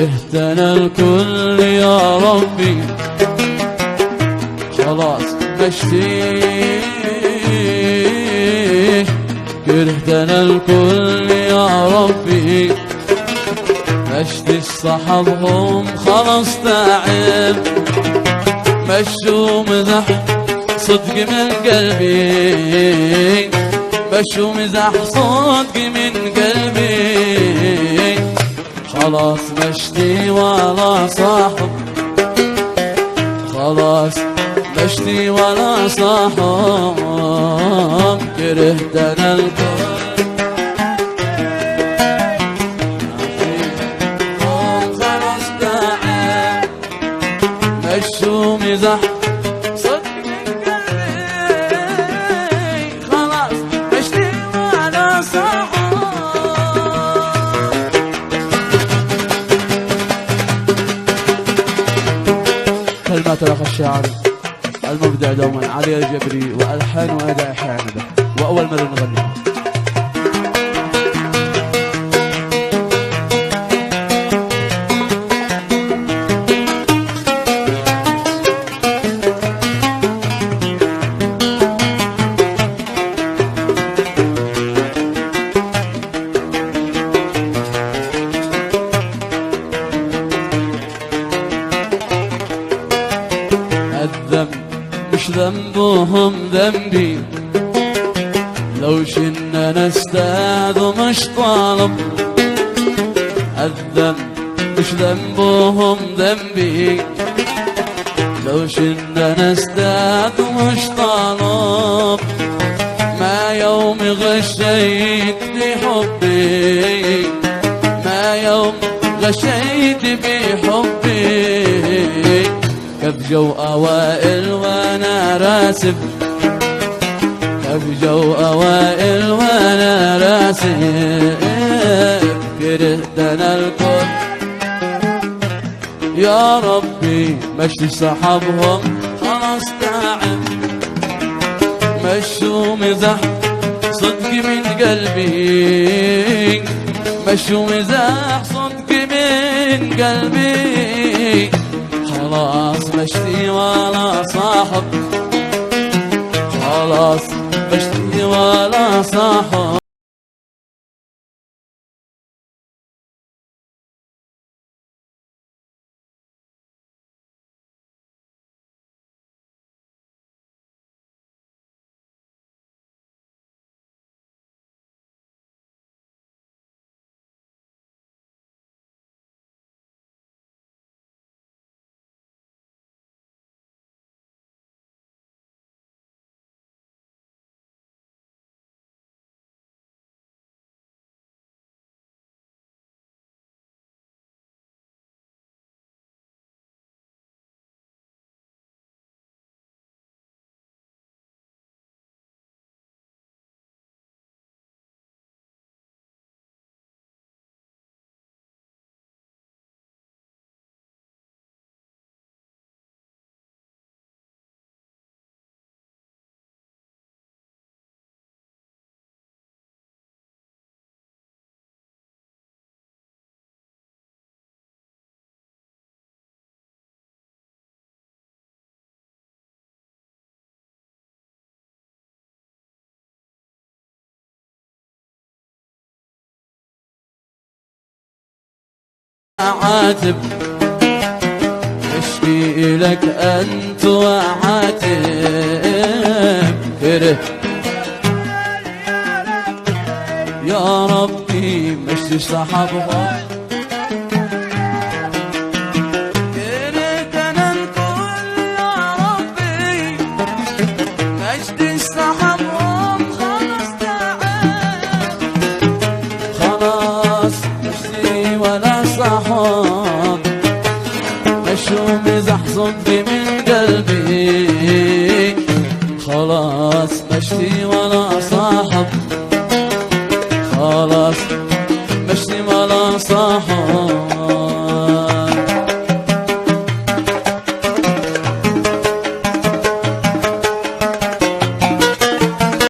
كرهتنا الكل يا ربي، خلاص مشتي. كرهتنا الكل يا ربي، مشتي صحبهم خلاص تعب، مشوا مزح صدق من قلبي، مشوا مزح صدق من قلبي، خلاص مشتي ولا صاحب، خلاص مشتي ولا صاحب. كرهتنا الكل خلاص تعب، مشوا مزح صدق من قلبي، خلاص مشتي ولا صاحب. كلمات الأخ الشاعر المبدع دوما علي الجبري، والحان واداء حامده، واول مره نغني. الذنب مش ذنبهم ذنبي، لو شنا نستاذ ومش طالب. الذنب مش ذنبهم ذنبي، لو شنا نستاذ ومش طالب. ما يوم غشيت بحبي، ما يوم غشيت بحبي، كبجو أوائل وأنا راسب، كبجو أوائل وأنا راسب. كرهتنا الكل يا ربي، مشي صحبهم خلاص تعب، مشوا مزح صدق من قلبي، مشوا مزح صدق من قلبي، خلاص مشتي ولا صاحب، خلاص مشتي ولا صاحب. عاتب اشكي لك انت وعاتب، كره يا ربي مش صحبهم. كرهتنا الكل يا ربي، مجد صحبهم خلاص تعب، خلاص مشتي ولا صحب، مشوا مزح صدق من قلبي، خلاص مشتي ولا صاحب، خلاص مشتي ولا صاحب.